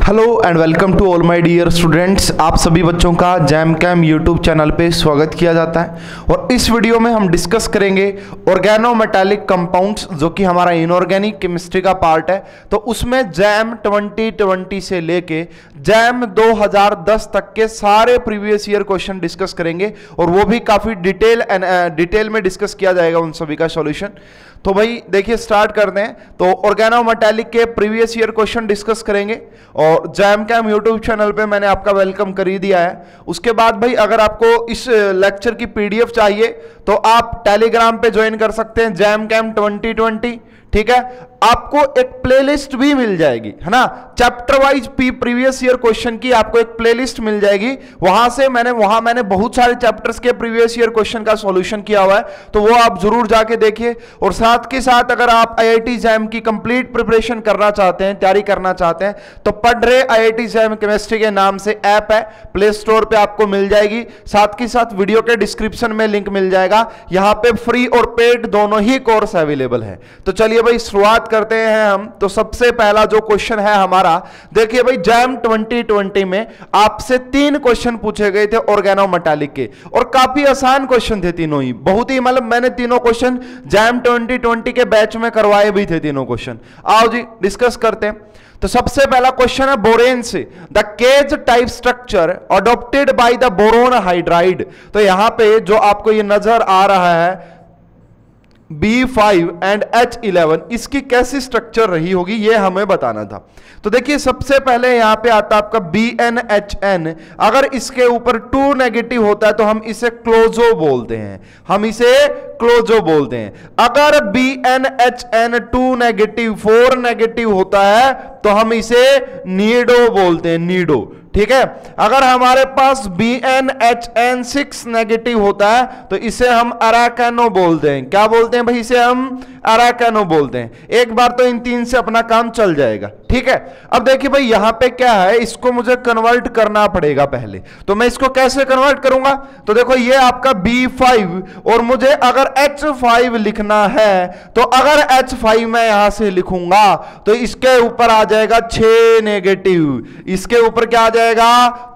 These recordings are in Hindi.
Hello and welcome to all my dear students. आप सभी बच्चों का जैम कैम यूट्यूब चैनल पे स्वागत किया जाता है और इस वीडियो में हम डिस्कस करेंगे ऑर्गेनोमेटालिक कंपाउंड्स, जो कि हमारा इनऑर्गेनिक केमिस्ट्री का पार्ट है। तो उसमें जैम 2020 से लेके जैम 2010 तक के सारे प्रीवियस ईयर क्वेश्चन डिस्कस करेंगे और वो भी काफ़ी डिटेल में डिस्कस किया जाएगा उन सभी का सॉल्यूशन। तो भाई देखिए स्टार्ट करते हैं। तो ऑर्गेनोमेटालिक के प्रीवियस ईयर क्वेश्चन डिस्कस करेंगे और जैम कैम यूट्यूब चैनल पे मैंने आपका वेलकम कर ही दिया है। उसके बाद भाई अगर आपको इस लेक्चर की पीडीएफ चाहिए तो आप टेलीग्राम पे ज्वाइन कर सकते हैं, जैम कैम 2020। ठीक है, आपको एक प्लेलिस्ट भी मिल जाएगी, है ना, chapter wise previous year question की आपको एक प्लेलिस्ट मिल जाएगी। वहां मैंने बहुत सारे चैप्टर्स के प्रीवियस ईयर क्वेश्चन का सॉल्यूशन किया हुआ है, तो वो आप जरूर जाके देखिए। और साथ के साथ अगर आप आईआईटी जैम की कंप्लीट प्रिपरेशन करना चाहते हैं, तैयारी करना चाहते हैं, तो पढ़ रहे आईआईटी जैम केमिस्ट्री के नाम से ऐप है, प्ले स्टोर पे आपको मिल जाएगी। साथ के साथ वीडियो के डिस्क्रिप्शन में लिंक मिल जाएगा। यहां पे फ्री और पेड दोनों ही कोर्स अवेलेबल है। तो चलिए भाई शुरुआत करते हैं हम। तो सबसे पहला जो क्वेश्चन है हमारा, देखिए भाई जैम 2020 में आपसे 3 क्वेश्चन पूछे गए थे ऑर्गेनोमेटालिक के और काफी आसान क्वेश्चन थे तीनों ही, बहुत ही मतलब मैंने तीनों क्वेश्चन जैम 2020 के बैच में करवाए भी थे तीनों क्वेश्चन। आओ जी डिस्कस करते हैं। तो सबसे पहला क्वेश्चन है बोरेन से, the cage type structure adopted by the boron hydride. तो यहां पे जो आपको ये नजर आ रहा है B5 एंड H11, इसकी कैसी स्ट्रक्चर रही होगी ये हमें बताना था। तो देखिए सबसे पहले यहां पे आता है आपका BnHN। अगर इसके ऊपर 2 नेगेटिव होता है तो हम इसे क्लोजो बोलते हैं, अगर BnHN 2 नेगेटिव 4 नेगेटिव होता है तो हम इसे नीडो बोलते हैं, नीडो। ठीक है, अगर हमारे पास BnHN 6 नेगेटिव होता है तो इसे हम अराकानो बोलते हैं। क्या बोलते हैं भाई? इसे हम अराकानो बोलते हैं। एक बार तो इन 3 से अपना काम चल जाएगा। ठीक है, अब देखिए भाई यहां पे क्या है, इसको मुझे कन्वर्ट करना पड़ेगा पहले। तो मैं इसको कैसे कन्वर्ट करूंगा? तो देखो ये आपका B5 और मुझे अगर H5 लिखना है तो अगर H5 मैं यहां से लिखूंगा तो इसके ऊपर आ जाएगा 6 नेगेटिव, इसके ऊपर क्या आ जाएगा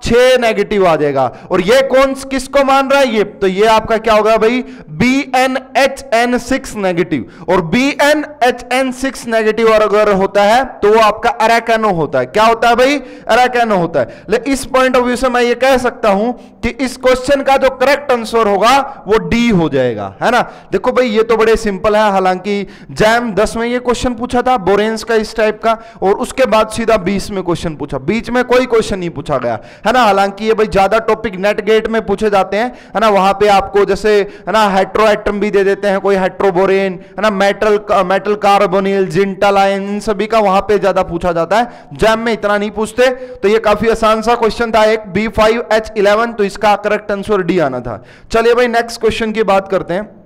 6 नेगेटिव आ जाएगा। और ये कौन किसको मान रहा है ये? तो ये आपका क्या होगा भाई BnHN 6 नेगेटिव। और BnHN 6 नेगेटिव अगर होता है तो वो आपका अराकानो होता है। क्या होता है भाई? अराकानो होता है। लेकिन इस पॉइंट ऑफ व्यू से मैं ये कह सकता हूं कि इस क्वेश्चन का जो करेक्ट आंसर होगा वो डी हो जाएगा, है ना। देखो भाई ये तो बड़े सिंपल है, हालांकि जैम 10 में ये क्वेश्चन पूछा था बोरेन्स का इस टाइप का, और उसके बाद सीधा 20 में क्वेश्चन पूछा, बीच में कोई क्वेश्चन नहीं पूछा गया, है ना। हालांकि ये भाई ज्यादा टॉपिक नेट गेट में पूछे जाते हैं, है ना। वहां पे आपको जैसे है ना हेट्रो एटम भी दे देते हैं, कोई हेट्रोबोरेन, है ना, मेटल कार्बोनिल, जिंटल आयन, इन सभी का वहां पे ज्यादा पूछा जाता है। जैम में इतना नहीं पूछते। तो ये काफी आसान सा क्वेश्चन था एक B5H11, तो इसका करेक्ट आंसर डी आना था। चलिए भाई नेक्स्ट क्वेश्चन की बात करते हैं।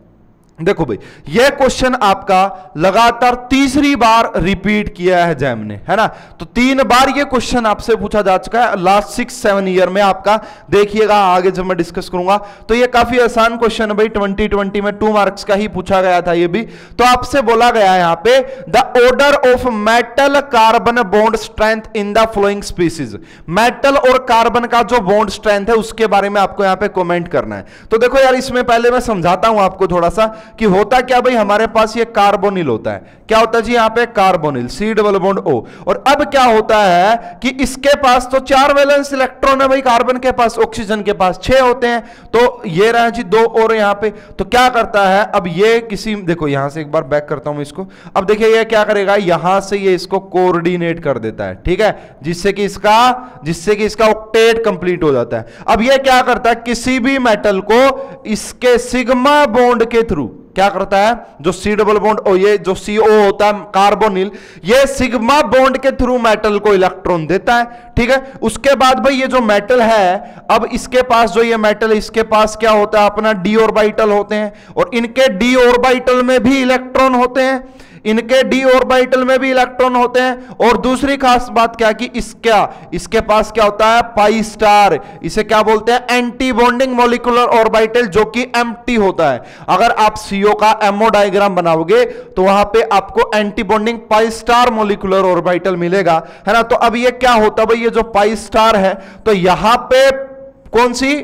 देखो भाई यह क्वेश्चन आपका लगातार तीसरी बार रिपीट किया है जैम ने, है ना। तो 3 बार यह क्वेश्चन आपसे पूछा जा चुका है लास्ट 6-7 ईयर में आपका। देखिएगा आगे जब मैं डिस्कस करूंगा तो यह काफी आसान क्वेश्चन है भाई, 2020 में 2 मार्क्स का ही पूछा गया था ये भी। तो आपसे बोला गया है यहां पे the order of metal carbon bond strength in the flowing species. Metal और कार्बन का जो बॉन्ड स्ट्रेंथ है उसके बारे में आपको यहां पे कमेंट करना है। तो देखो यार इसमें पहले मैं समझाता हूं आपको थोड़ा सा कि होता क्या भाई, हमारे पास ये कार्बोनिल होता है। क्या होता है जी यहां पे? Carbonyl, C double bond O। और अब क्या होता है कि इसके पास तो 4 वैलेंस इलेक्ट्रॉन है भाई, कार्बन के पास, ऑक्सीजन के पास 6 होते हैं। तो ये रहा जी 2 और यहां पे। तो क्या करता है अब ये किसी, देखो यहां से एक बार बैक करता हूं मैं इसको। अब देखिए ये क्या करेगा, यहां से ये इसको कोऑर्डिनेट कर देता है, ठीक है, जिससे कि इसका ऑक्टेट कंप्लीट हो जाता है। अब ये क्या करता है, किसी भी मेटल को इसके सिग्मा बॉन्ड के थ्रू क्या करता है, जो C डबल बॉन्ड O, ये जो CO होता है कार्बोनिल, ये सिग्मा बॉन्ड के थ्रू मेटल को इलेक्ट्रॉन देता है। ठीक है, उसके बाद भाई ये जो मेटल है, अब इसके पास जो ये मेटल, इसके पास क्या होता है अपना d ऑर्बिटल होते हैं, और इनके d ऑर्बिटल में भी इलेक्ट्रॉन होते हैं। इनके d ऑर्बिटल में भी इलेक्ट्रॉन होते हैं। और दूसरी खास बात क्या कि इसके पास क्या होता है, पाई स्टार, इसे क्या बोलते हैं, एंटी बॉन्डिंग मॉलिक्यूलर ऑर्बिटल, जो कि एम्प्टी होता है। अगर आप CO का MO डायग्राम बनाओगे तो वहां पे आपको anti bonding pi star molecular orbital मिलेगा, है ना। तो अब ये क्या होता है भाई, ये जो पाई स्टार है तो यहां पे कौन सी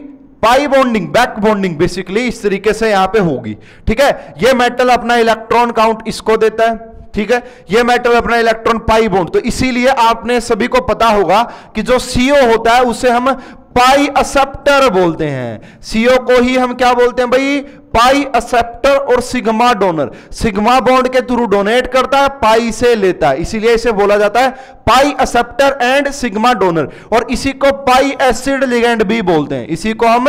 pi bonding, back bonding basically इस तरीके से यहां पे होगी, ठीक है। ये मेटल अपना इलेक्ट्रॉन काउंट इसको देता है, ठीक है। ये मेटल अपना इलेक्ट्रॉन पाई बॉन्ड, तो इसीलिए आपने सभी को पता होगा कि जो CO होता है उसे हम पाई एक्सेप्टर बोलते हैं। CO को ही हम क्या बोलते हैं भाई, पाई एक्सेप्टर। और सिग्मा डोनर, सिग्मा बॉन्ड के थ्रू डोनेट करता है, पाई से लेता है, इसीलिए इसे बोला जाता है पाई एक्सेप्टर एंड सिग्मा डोनर। और इसी को पाई एसिड लिगेंड भी बोलते हैं, इसी को हम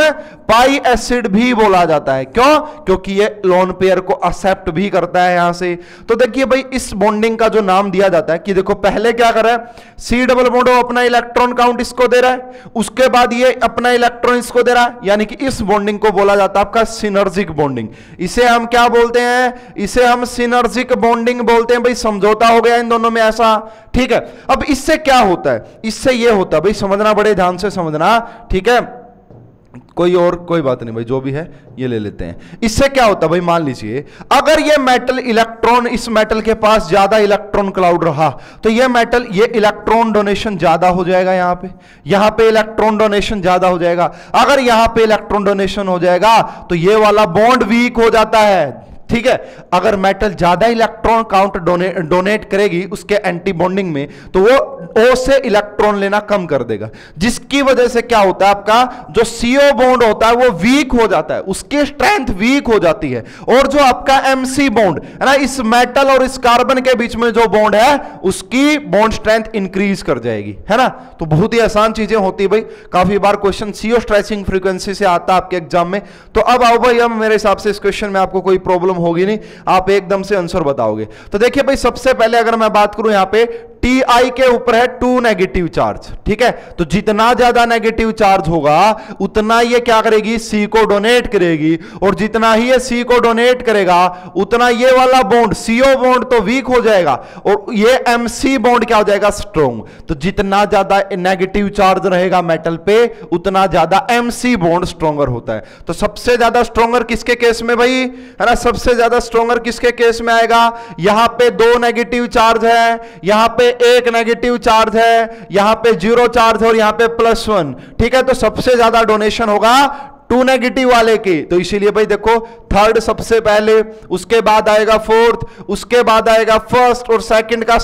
पाई एसिड भी बोला जाता है। क्यों? क्योंकि ये लोन पेयर को एक्सेप्ट भी करता है यहां से। तो देखिए भाई इस बॉन्डिंग का जो नाम दिया जाता है कि देखो पहले क्या कर रहा है, C डबल बॉन्ड अपना इलेक्ट्रॉन काउंट इसको दे रहा है, उसके बाद ये अपना इलेक्ट्रॉन इसको दे रहा है, यानी कि इस बॉन्डिंग को बोला जाता है आपका सिनर्जिक बॉन्डिंग। इसे हम क्या बोलते हैं, इसे हम सिनर्जिक बॉन्डिंग बोलते हैं। भाई समझौता हो गया इन दोनों में ऐसा, ठीक है। अब इससे क्या होता है, इससे ये होता है भाई, समझना, बड़े ध्यान से समझना, ठीक है। कोई बात नहीं भाई, जो भी है ये ले लेते हैं। इससे क्या होता है भाई, मान लीजिए अगर ये मेटल इलेक्ट्रॉन, इस मेटल के पास ज्यादा इलेक्ट्रॉन क्लाउड रहा तो ये मेटल, ये इलेक्ट्रॉन डोनेशन ज्यादा हो जाएगा, यहां पे इलेक्ट्रॉन डोनेशन ज्यादा हो जाएगा। अगर यहां पे इलेक्ट्रॉन डोनेशन हो जाएगा तो ये वाला बॉन्ड वीक हो जाता है, ठीक है। अगर मेटल ज्यादा इलेक्ट्रॉन काउंट डोनेट करेगी उसके एंटी बॉन्डिंग में तो वो O से इलेक्ट्रॉन लेना कम कर देगा, जिसकी वजह से क्या होता है, आपका जो CO बॉन्ड होता है वो वीक हो जाता है, उसकी स्ट्रेंथ वीक हो जाती है। और जो आपका MC बॉन्ड है ना, इस मेटल और इस कार्बन के बीच में जो बॉन्ड है उसकी बॉन्ड स्ट्रेंथ इंक्रीज कर जाएगी, है ना। तो बहुत ही आसान चीजें होती है भाई, काफी बार क्वेश्चन CO स्ट्रेचिंग फ्रीक्वेंसी से आता है आपके एग्जाम में। तो अब आओ भाई, अब मेरे हिसाब से इस क्वेश्चन में आपको कोई प्रॉब्लम होगी नहीं, आप एकदम से आंसर बताओगे। तो देखिए भाई, सबसे पहले अगर मैं बात करूं यहां पे Ti के ऊपर है 2 नेगेटिव चार्ज, ठीक है। तो जितना ज्यादा नेगेटिव चार्ज होगा उतना ये क्या करेगी, C को डोनेट करेगी, और जितना ही ये C को डोनेट करेगा उतना ये वाला बॉन्ड CO बॉन्ड तो वीक हो जाएगा और ये MC बॉन्ड क्या हो जाएगा, स्ट्रॉन्ग। तो जितना ज्यादा नेगेटिव चार्ज रहेगा मेटल पे उतना ज्यादा MC बॉन्ड स्ट्रॉन्गर होता है। तो सबसे ज्यादा स्ट्रॉन्गर किसके केस में भाई, है ना, सबसे ज्यादा स्ट्रॉन्गर किसके केस में आएगा, यहां पे 2 नेगेटिव चार्ज है, यहां पे 1 नेगेटिव चार्ज है, यहां पे 0 चार्ज है और यहां पे +1, ठीक है। तो सबसे ज्यादा डोनेशन होगा 2 नेगेटिव वाले की। तो इसीलिए भाई देखो, थर्ड सबसे पहले, उसके बाद आएगा फोर्थ, उसके बाद आएगा फर्स्ट, और सेकंड का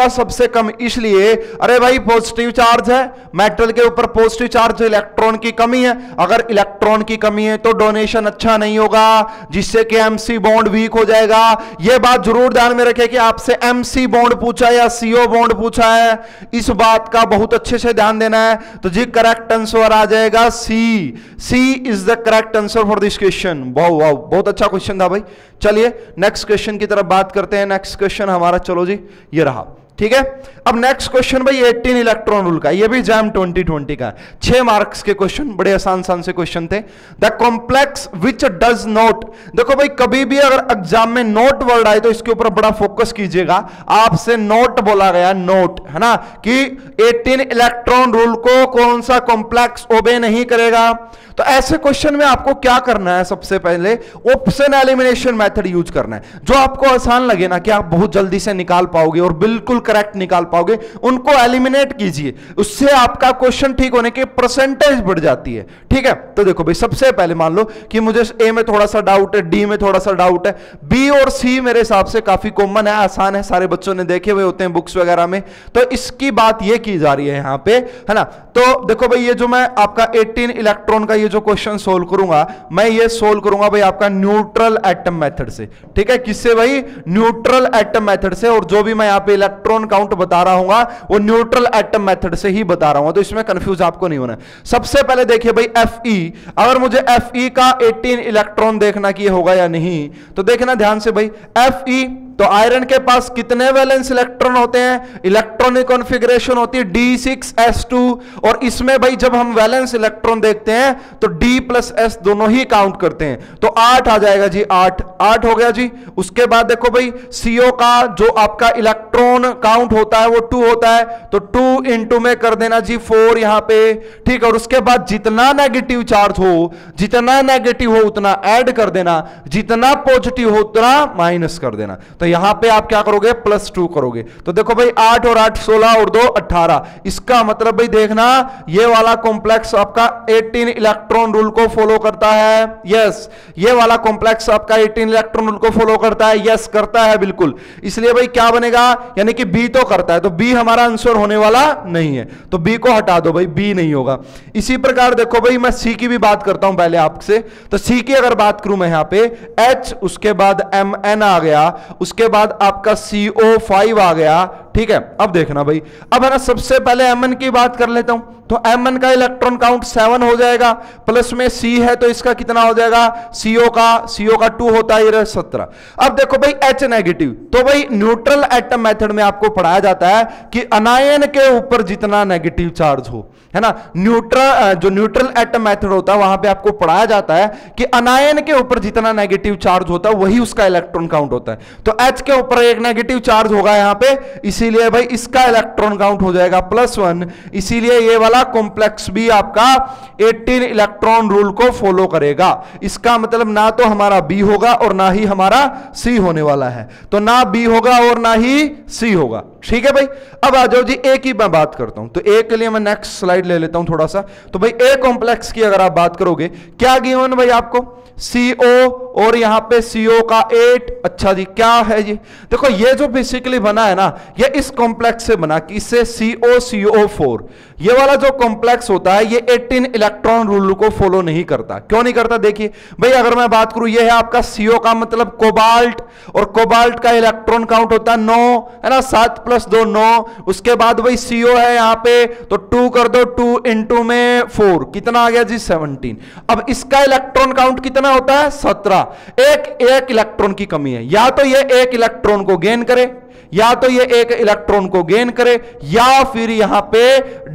सबसे कम, इसलिए अरे भाई पॉजिटिव चार्ज है मेटल के ऊपर, पॉजिटिव चार्ज, इलेक्ट्रॉन की कमी है। अगर इलेक्ट्रॉन की कमी है तो डोनेशन अच्छा नहीं होगा, जिससे कि MC बॉन्ड वीक हो जाएगा। यह बात जरूर ध्यान में रखें कि आपसे MC बॉन्ड पूछा है या CO बॉन्ड पूछा है, इस बात का बहुत अच्छे से ध्यान देना है। तो जी करेक्ट आंसर आ जाएगा C is the correct answer for this question. वाह, बहुत अच्छा क्वेश्चन था भाई। चलिए नेक्स्ट क्वेश्चन की तरफ बात करते हैं। नेक्स्ट क्वेश्चन हमारा, चलो जी ये रहा, ठीक है। अब नेक्स्ट क्वेश्चन भाई 18 इलेक्ट्रॉन रूल का, ये भी एग्जाम 2020 का 6 मार्क्स के क्वेश्चन, बड़े आसान से क्वेश्चन थे। The complex which does not, देखो भाई कभी भी अगर एग्जाम में नोट वर्ड आए तो इसके ऊपर बड़ा फोकस कीजिएगा। आपसे नोट बोला गया, नोट, है ना, कि 18 इलेक्ट्रॉन रूल को कौन सा कॉम्प्लेक्स ओबे नहीं करेगा। तो ऐसे क्वेश्चन में आपको क्या करना है, सबसे पहले ऑप्शन एलिमिनेशन मेथड यूज करना है। जो आपको आसान लगे ना, कि आप बहुत जल्दी से निकाल पाओगे और बिल्कुल करेक्ट निकाल पाओगे, उनको एलिमिनेट कीजिए, उससे आपका क्वेश्चन ठीक होने की परसेंटेज बढ़ जाती है, ठीक है। तो देखो भाई, सबसे पहले मान लो कि मुझे A में थोड़ा सा डाउट है, D में थोड़ा सा डाउट है, B और C मेरे हिसाब से काफी कॉमन है, आसान है, सारे बच्चों ने देखे हुए होते हैं बुक्स वगैरह में। तो इसकी बात ये की जा रही है यहां पे, है ना। तो देखो भाई, ये जो मैं आपका 18 इलेक्ट्रॉन का ये जो क्वेश्चन सोल्व करूंगा, मैं ये सोल्व करूंगा भाई आपका न्यूट्रल एटम मेथड से, ठीक है। किससे भाई, न्यूट्रल एटम मेथड से। और जो भी मैं यहां पे इलेक्ट्रॉन काउंट बता रहा हूं वो न्यूट्रल एटम मेथड से ही बता रहा हूं, तो इसमें कंफ्यूज आपको नहीं होना। सबसे पहले देखिए भाई Fe, अगर मुझे Fe का 18 इलेक्ट्रॉन देखना कि होगा या नहीं, तो देखना ध्यान से भाई, Fe तो आयरन के पास कितने वैलेंस इलेक्ट्रॉन होते हैं? इलेक्ट्रॉनिक कॉन्फ़िगरेशन होती है D6S2, और इसमें भाई जब हम वैलेंस इलेक्ट्रॉन देखते हैं तो D प्लस S दोनों ही काउंट करते हैं, तो 8 आ जाएगा जी, 8 हो गया जी। उसके बाद देखो भाई CO का जो आपका इलेक्ट्रॉन काउंट होता है वो 2 होता है, तो 2 इंटू में कर देना जी 4 यहां पे, ठीक है। और उसके बाद जितना नेगेटिव चार्ज हो, जितना नेगेटिव हो उतना ऐड कर देना, जितना पॉजिटिव हो उतना माइनस कर देना। तो यहां पे आप क्या करोगे? +2 करोगे। तो देखो भाई 8 और 8 16 और 2 18, इसका मतलब भाई देखना ये वाला कॉम्प्लेक्स आपका 18 इलेक्ट्रॉन रूल को फॉलो करता है। यस, ये वाला कॉम्प्लेक्स आपका 18 इलेक्ट्रॉन रूल को फॉलो करता है। यस, करता है बिल्कुल। इसलिए भाई क्या बनेगा? यानी कि बी तो करता है, तो बी हमारा आंसर होने वाला नहीं है, तो बी को हटा दो भाई, बी नहीं होगा। इसी प्रकार देखो भाई मैं सी की भी बात करता हूं पहले आपसे। तो सी की अगर बात करूं मैं यहां पे H, उसके बाद Mn आ गया, उसके बाद आपका CO5 आ गया, ठीक है। अब देखना भाई, अब है ना सबसे पहले Mn की बात कर लेता हूं। तो Mn का इलेक्ट्रॉन काउंट 7 हो जाएगा, प्लस में C है तो इसका कितना हो जाएगा? CO का 2 होता है, ये 17। अब देखो भाई H नेगेटिव, तो भाई न्यूट्रल एटम मेथड में आपको पढ़ाया जाता है कि अनायन के ऊपर जितना नेगेटिव चार्ज हो, है ना, जो न्यूट्रल एटम मेथड होता है वहां पे आपको पढ़ाया जाता है कि अनायन के ऊपर जितना नेगेटिव चार्ज होता है वही उसका इलेक्ट्रॉन काउंट होता है। तो H के ऊपर एक नेगेटिव चार्ज होगा यहां पे, इसीलिए भाई इसका इलेक्ट्रॉन काउंट हो जाएगा +1। इसीलिए ये वाला कॉम्प्लेक्स भी आपका 18 इलेक्ट्रॉन रूल को फॉलो करेगा। इसका मतलब ना तो हमारा बी होगा और ना ही हमारा सी होने वाला है, तो ना बी होगा और ना ही सी होगा, ठीक है भाई। अब आ जाओ जी ए की मैं बात करता हूं। तो ए के लिए मैं नेक्स्ट स्लाइड ले लेता हूं थोड़ा सा। तो भाई ए कॉम्प्लेक्स की अगर आप बात करोगे, क्या गिवन भाई आपको? CO और यहां पे CO का 8। अच्छा जी, क्या है ये? देखो ये जो बेसिकली बना है ना, ये इस कॉम्प्लेक्स से बना, कि इससे CO4, ये वाला जो कॉम्प्लेक्स होता है ये 18 इलेक्ट्रॉन रूल को फॉलो नहीं करता। क्यों नहीं करता? देखिए भाई, अगर मैं बात करूं, ये है आपका CO का मतलब कोबाल्ट, और कोबाल्ट का इलेक्ट्रॉन काउंट होता है 9, है ना, 7 + 2 9। उसके बाद भाई CO है यहां पे, तो 2 कर दो, 2 इंटू में 4, कितना आ गया जी? 17। अब इसका इलेक्ट्रॉन काउंट कितना होता है? 17। एक इलेक्ट्रॉन की कमी है, या तो ये एक इलेक्ट्रॉन को गेन करे, या तो ये एक इलेक्ट्रॉन को गेन करे, या फिर यहां पे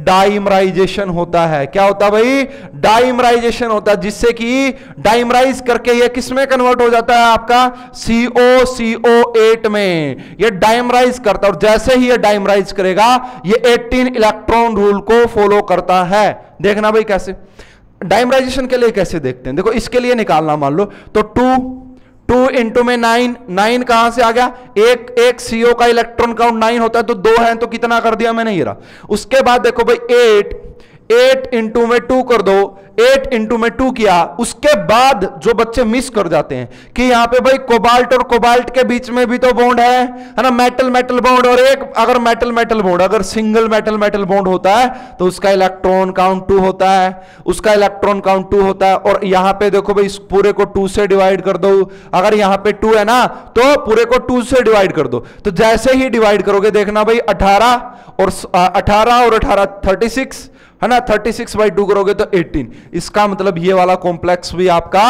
डाइमराइजेशन होता है। क्या होता है भाई? डाइमराइजेशन होता है, जिससे कि डाइमराइज करके ये किस में कन्वर्ट हो जाता है? आपका CO8 में ये डाइमराइज करता है, और जैसे ही ये डाइमराइज करेगा ये 18 इलेक्ट्रॉन रूल को फॉलो करता है। देखना भाई कैसे डाइमराइजेशन के लिए कैसे देखते हैं। देखो इसके लिए निकालना, मान लो तो 2 इंटू में 9 कहां से आ गया? एक CO का इलेक्ट्रॉन काउंट 9 होता है, तो 2 है, तो कितना कर दिया मैंने? ये रहा। उसके बाद देखो भाई 8 इंटू में 2 कर दो, 8 इंटू में 2 किया। उसके बाद जो बच्चे मिस कर जाते हैं कि यहां पे भाई कोबाल्ट और कोबाल्ट के बीच में भी तो बॉन्ड है ना, मेटल मेटल बॉन्ड, और एक अगर मेटल मेटल बॉन्ड, अगर सिंगल मेटल मेटल बॉन्ड होता है तो उसका इलेक्ट्रॉन काउंट 2 होता है, उसका इलेक्ट्रॉन काउंट 2 होता है। और यहां पे देखो भाई इस पूरे को 2 से डिवाइड कर दो, अगर यहां पे 2 है ना तो पूरे को 2 से डिवाइड कर दो। तो जैसे ही डिवाइड करोगे देखना भाई 18 और 18 36, है ना, 36/2 करोगे तो 18। इसका मतलब ये वाला कॉम्प्लेक्स भी आपका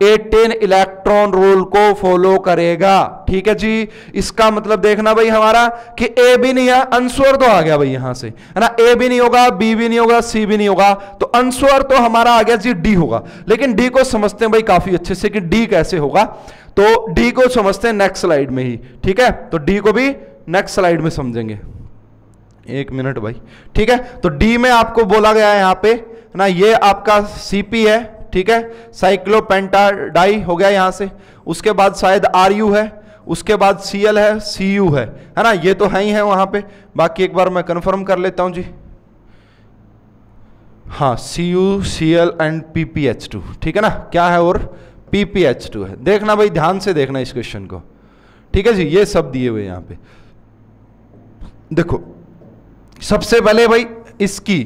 18 इलेक्ट्रॉन रूल को फॉलो करेगा, ठीक है जी। इसका मतलब देखना भाई हमारा कि ए भी नहीं है, आंसर तो आ गया भाई यहां से, है ना, ए भी नहीं होगा, बी भी नहीं होगा, सी भी नहीं होगा, तो आंसर तो हमारा आ गया जी डी होगा। लेकिन डी को समझते हैं भाई काफी अच्छे से कि डी कैसे होगा, तो डी को समझते हैं नेक्स्ट स्लाइड में ही, ठीक है। तो डी को भी नेक्स्ट स्लाइड में समझेंगे। 1 मिनट भाई, ठीक है। तो डी में आपको बोला गया है यहां पे ना, ये आपका CP है, ठीक है, साइक्लोपेंटाडाई हो गया यहां से। उसके बाद शायद RU है, उसके बाद Cl है, Cu है ना, ये तो है ही है वहां पे। बाकी एक बार मैं कंफर्म कर लेता हूं जी। हाँ, Cu Cl एंड PpH2, ठीक है ना, क्या है? और PpH2 है। देखना भाई, ध्यान से देखना इस क्वेश्चन को, ठीक है जी। ये सब दिए हुए यहां पे देखो। सबसे पहले भाई इसकी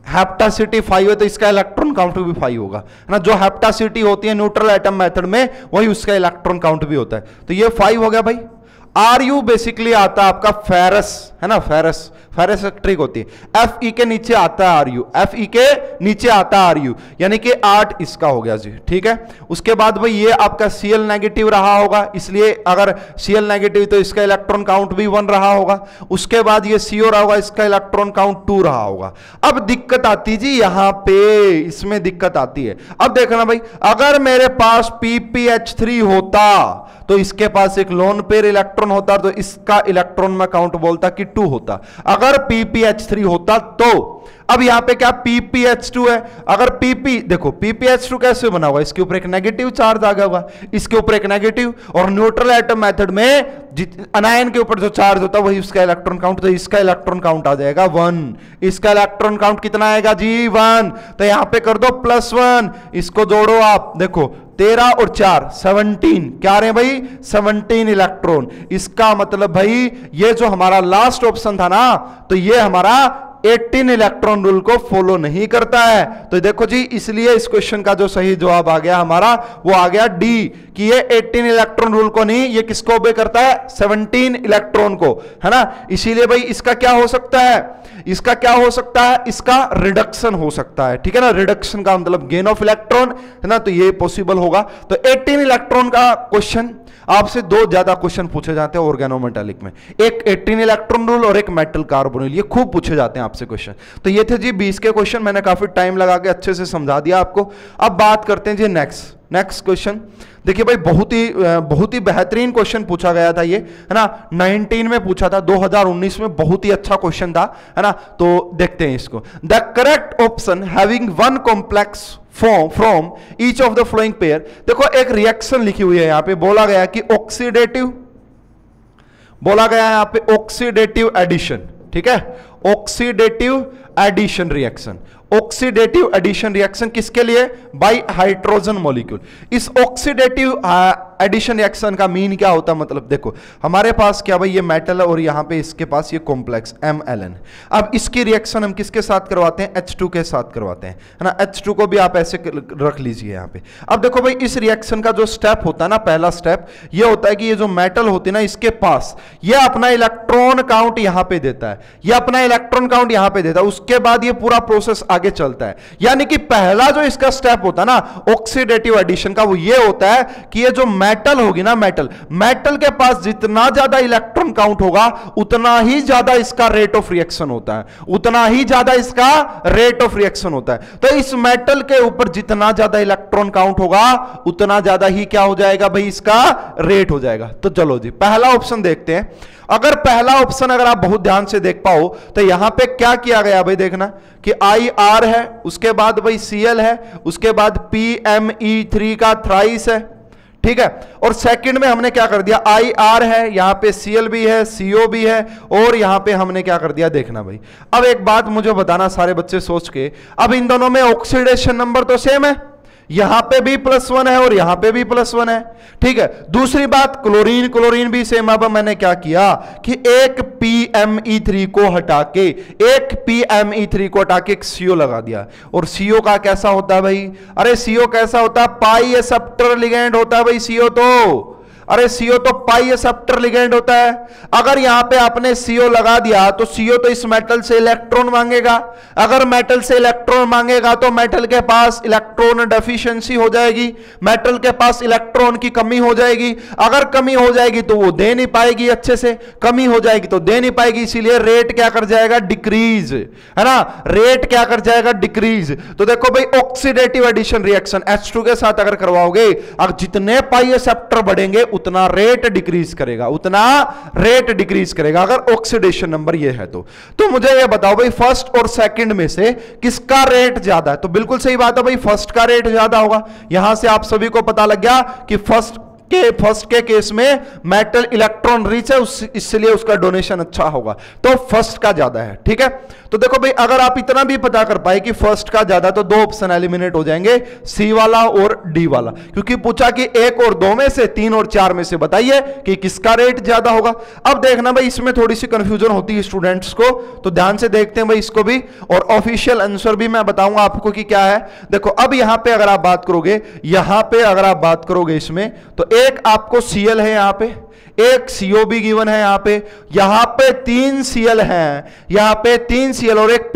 हेप्टासिटी 5 है, तो इसका इलेक्ट्रॉन काउंट भी 5 होगा, है ना। जो हेप्टासिटी होती है न्यूट्रल एटम मेथड में, वही उसका इलेक्ट्रॉन काउंट भी होता है, तो ये 5 हो गया भाई। Ru बेसिकली आता है आपका फेरस, है ना, फेरस, फेरस ट्रिक होती है। Fe के नीचे आता है Ru, Fe के नीचे आता है Ru, यानी कि 8 इसका हो गया जी, ठीक है। उसके बाद भाई ये आपका Cl नेगेटिव रहा होगा, इसलिए अगर Cl नेगेटिव तो इसका इलेक्ट्रॉन काउंट भी 1 रहा होगा। उसके बाद ये CO रहा होगा, इसका इलेक्ट्रॉन काउंट 2 रहा होगा। अब दिक्कत आती जी यहां पे, इसमें दिक्कत आती है। अब देखना भाई, अगर मेरे पास ppH3 होता तो इसके पास एक लोन पेयर इलेक्ट्रॉन होता, तो इसका इलेक्ट्रॉन में काउंट बोलता कि 2 होता। अगर ppH3 होता तो अब यहां पे क्या ppH2 है, अगर pp देखो ppH2 कैसे बना हुआ, इसके ऊपर एक नेगेटिव चार्ज आ गया होगा, इसके ऊपर एक नेगेटिव, और न्यूट्रल एटम मेथड में अनायन के ऊपर जो चार्ज होता है वही उसका इलेक्ट्रॉन काउंट, तो इसका इलेक्ट्रॉन काउंट आ जाएगा 1। इसका इलेक्ट्रॉन काउंट कितना आएगा जी 1, तो यहां पे कर दो +1, इसको जोड़ो आप, देखो 13 और 4 17, क्या रहे भाई 17 इलेक्ट्रॉन। इसका मतलब भाई ये जो हमारा लास्ट ऑप्शन था ना, तो ये हमारा 18 इलेक्ट्रॉन रूल को फॉलो नहीं करता है। तो देखो जी, इसलिए इस क्वेश्चन का जो सही जवाब आ गया हमारा, वो आ गया डी, कि ये 18 इलेक्ट्रॉन रूल को नहीं, ये किसको ओबे करता है 17 इलेक्ट्रॉन को, है ना। इसीलिए भाई इसका क्या हो सकता है, इसका क्या हो सकता है, इसका रिडक्शन हो सकता है, ठीक है ना। रिडक्शन का मतलब गेन ऑफ इलेक्ट्रॉन, है ना, तो ये पॉसिबल होगा। तो 18 इलेक्ट्रॉन का क्वेश्चन आपसे 2 ज्यादा क्वेश्चन पूछे जाते हैं ऑर्गेनोमेटालिक में, एक 18 इलेक्ट्रॉन रूल और एक मेटल कार्बोनिल, ये खूब पूछे जाते हैं आपसे क्वेश्चन। तो ये थे जी 20 के क्वेश्चन, मैंने काफी टाइम लगा के अच्छे से समझा दिया आपको। अब बात करते हैं जी नेक्स्ट क्वेश्चन। देखिए भाई बहुत ही बेहतरीन क्वेश्चन पूछा गया था ये, है ना। 19 में पूछा था, 2019 में बहुत ही अच्छा क्वेश्चन था, है ना। तो देखते हैं इसको। The correct option having one complex from each of the flowing pair. देखो एक रिएक्शन लिखी हुई है यहां पे, बोला गया कि ऑक्सीडेटिव, बोला गया है यहां पे ऑक्सीडेटिव एडिशन, ठीक है, oxidative addition reaction. Oxidative addition reaction किसके लिए, बाय हाइड्रोजन मॉलिक्यूल। इस ऑक्सीडेटिव एडिशन रिएक्शन का मीन क्या होता है, मतलब देखो हमारे पास क्या भाई ये मेटल है और यहां पे इसके पास ये कॉम्प्लेक्स MLN। अब इसकी रिएक्शन हम किसके साथ करवाते हैं, H2 के साथ करवाते हैं, है ना। H2 को भी आप ऐसे रख लीजिए यहां पे। अब देखो भाई इस रिएक्शन का जो स्टेप होता है ना, पहला स्टेप ये होता है कि ये जो मेटल होती है ना, इसके पास ये अपना इलेक्ट्रॉन काउंट यहां पे देता है, ये अपना इलेक्ट्रॉन काउंट यहां पे देता है। उसके बाद ये पूरा प्रोसेस आगे चलता है, यानी कि पहला जो इसका स्टेप होता है ना ऑक्सीडेटिव एडिशन का, वो ये होता है कि ये जो मेटल होगी ना, मेटल के पास जितना ज्यादा इलेक्ट्रॉन काउंट होगा उतना ही ज्यादा इसका रेट ऑफ रिएक्शन होता है, उतना ही ज्यादा इसका रेट ऑफ रिएक्शन होता है। तो इस मेटल के ऊपर जितना ज्यादा इलेक्ट्रॉन काउंट होगा उतना ज्यादा ही क्या हो जाएगा भाई, इसका रेट हो जाएगा। तो चलो जी पहला ऑप्शन देखते हैं। अगर पहला ऑप्शन अगर आप बहुत ध्यान से देख पाओ तो यहां पे क्या किया गया भाई, देखना कि IR है, उसके बाद भाई Cl है, उसके बाद PME3 का थ्राइस है, ठीक है। और सेकंड में हमने क्या कर दिया, IR है, यहां पे Cl भी है, CO भी है, और यहां पे हमने क्या कर दिया, देखना भाई। अब एक बात मुझे बताना सारे बच्चे सोच के, अब इन दोनों में ऑक्सीडेशन नंबर तो सेम है, यहां पे भी +1 है और यहां पे भी +1 है, ठीक है। दूसरी बात क्लोरीन भी सेम। अब मैंने क्या किया कि एक PME3 को हटा के, एक PME3 को हटा के एक CO लगा दिया। और CO का कैसा होता है भाई, अरे CO कैसा होता है, पाई एक्सेप्टर लिगेंड होता है भाई CO तो, अरे CO तो पाई एक्सेप्टर लिगेंड होता है। अगर यहां पे आपने CO लगा दिया तो CO तो इस मेटल से इलेक्ट्रॉन मांगेगा, अगर मेटल से इलेक्ट्रॉन मांगेगा तो मेटल के पास इलेक्ट्रॉन डेफिशिएंसी हो जाएगी, मेटल के पास इलेक्ट्रॉन की कमी हो जाएगी। अगर कमी हो जाएगी तो वो दे नहीं पाएगी अच्छे से, कमी हो जाएगी तो दे नहीं पाएगी, इसीलिए रेट क्या कर जाएगा, डिक्रीज, है ना, रेट क्या कर जाएगा, डिक्रीज। तो देखो भाई ऑक्सीडेटिव एडिशन रिएक्शन H2 के साथ अगर करवाओगे, अब जितने पाई एक्सेप्टर बढ़ेंगे उतना रेट डिक्रीज करेगा, उतना रेट डिक्रीज करेगा, अगर ऑक्सीडेशन नंबर ये है तो मुझे ये बताओ भाई फर्स्ट और सेकंड में से किसका रेट ज्यादा है। तो बिल्कुल सही बात है भाई, फर्स्ट का रेट ज्यादा होगा। यहां से आप सभी को पता लग गया कि फर्स्ट के केस में मेटल इलेक्ट्रॉन रिच है, इसलिए उसका डोनेशन अच्छा होगा, तो फर्स्ट का ज्यादा है, ठीक है। तो देखो भाई अगर आप इतना भी पता कर पाए कि फर्स्ट का ज्यादा, तो 2 ऑप्शन एलिमिनेट हो जाएंगे, C वाला और D वाला, क्योंकि पूछा कि 1 और 2 में से, 3 और 4 में से बताइए कि किसका रेट ज्यादा होगा। अब देखना भाई इसमें थोड़ी सी कंफ्यूजन होती है स्टूडेंट्स को, तो ध्यान से देखते हैं भाई इसको भी, और ऑफिशियल आंसर भी मैं बताऊंगा आपको कि क्या है। देखो अब यहां पे अगर आप बात करोगे, यहां पे अगर आप बात करोगे इसमें, तो एक आपको Cl है यहां पे, एक CO भी गिवन है यहां पे 3 Cl हैं, यहां पे 3 Cl और एक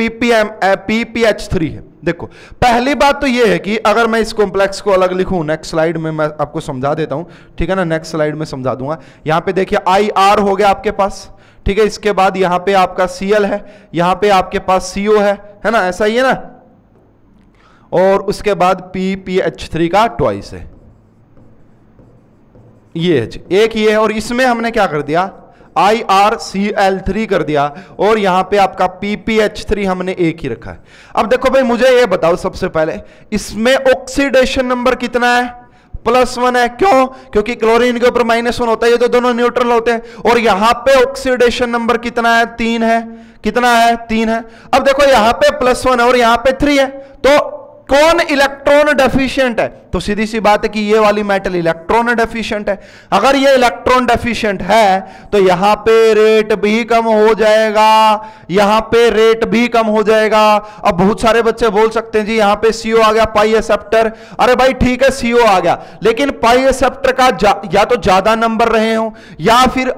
PPH3 है। देखो पहली बात तो ये है कि अगर मैं इस कॉम्प्लेक्स को अलग लिखूं, नेक्स्ट स्लाइड में मैं आपको समझा देता हूं, ठीक है ना, नेक्स्ट स्लाइड में समझा दूंगा। यहां पे देखिए IR हो गया आपके पास, ठीक है, इसके बाद यहां पे आपका Cl है, यहां पे आपके पास CO है ना, ऐसा ही है ना, और उसके बाद PPH3 का ट्वाइस है, ये है एक ये है, और इसमें हमने क्या कर दिया IRCl3 कर दिया, और यहां पे आपका PPH3 हमने एक ही रखा है। अब देखो भाई मुझे ये बताओ सबसे पहले, इसमें ऑक्सीडेशन नंबर कितना है? +1 है। क्यों? क्योंकि क्लोरीन के ऊपर -1 होता है, ये तो दोनों न्यूट्रल होते हैं, और यहां पे ऑक्सीडेशन नंबर कितना है? 3 है। कितना है? 3 है। अब देखो यहां पे +1 है और यहां पे 3 है, तो कौन इलेक्ट्रॉन डेफिशिएंट है? तो सीधी सी बात है कि ये वाली मेटल इलेक्ट्रॉन डेफिशिएंट है। अगर ये इलेक्ट्रॉन डेफिशिएंट है तो यहां पे रेट भी कम हो जाएगा, यहां पे रेट भी कम हो जाएगा। अब बहुत सारे बच्चे बोल सकते हैं जी यहां पे CO आ गया, पाई एक्सेप्टर। अरे भाई ठीक है CO आ गया, लेकिन पाई एक्सेप्टर का या तो ज्यादा नंबर रहे हो या फिर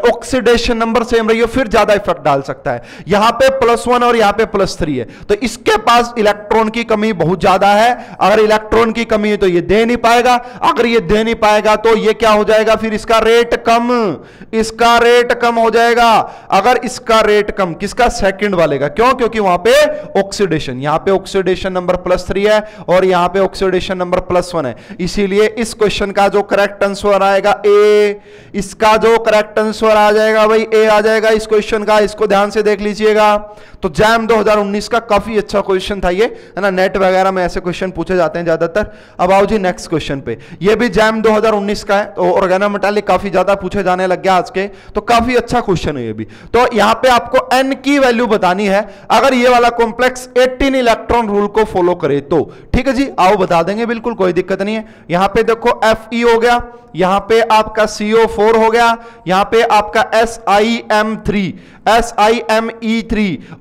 ऑक्सीडेशन नंबर सेम रही हो, फिर ज्यादा इफेक्ट डाल सकता है। यहां पे +1 और यहां पे +3 है, तो इसके पास इलेक्ट्रॉन की कमी बहुत ज्यादा है। अगर इलेक्ट्रॉन की कमी है तो ये दे नहीं पाएगा, अगर ये दे नहीं पाएगा तो ये क्या हो जाएगा? फिर इसका रेट कम, इसका रेट कम हो जाएगा। अगर इसका रेट कम, किसका? सेकंड वाले का। क्यों? क्योंकि वहां पे ऑक्सीडेशन, यहां पे ऑक्सीडेशन नंबर +3 है और यहां पे ऑक्सीडेशन नंबर +1 है। इसीलिए इस क्वेश्चन का जो करेक्ट आंसर आएगा ए, इसका जो करेक्ट आंसर आ जाएगा भाई ए आ जाएगा इस क्वेश्चन का। इसको ध्यान से देख लीजिएगा। तो जैम 2019 का काफी अच्छा क्वेश्चन था ये, है ना, नेट वगैरह में ऐसे क्वेश्चन पूछे जाते हैं ज्यादातर। अब आओ जी नेक्स्ट क्वेश्चन पे, ये भी जैम 2019 का है, तो ऑर्गेनोमेटालिक काफी ज्यादा पूछे जाने लग गया आज के, तो काफी अच्छा क्वेश्चन है ये भी। तो यहां पे आपको N की वैल्यू बतानी है अगर ये वाला कॉम्प्लेक्स 18 इलेक्ट्रॉन रूल को फॉलो करे तो। ठीक है जी, आओ बता देंगे, बिल्कुल कोई दिक्कत नहीं है। यहां पे देखो Fe हो गया, यहां पे आपका CO4 हो गया, यहां पे आपका SiMe3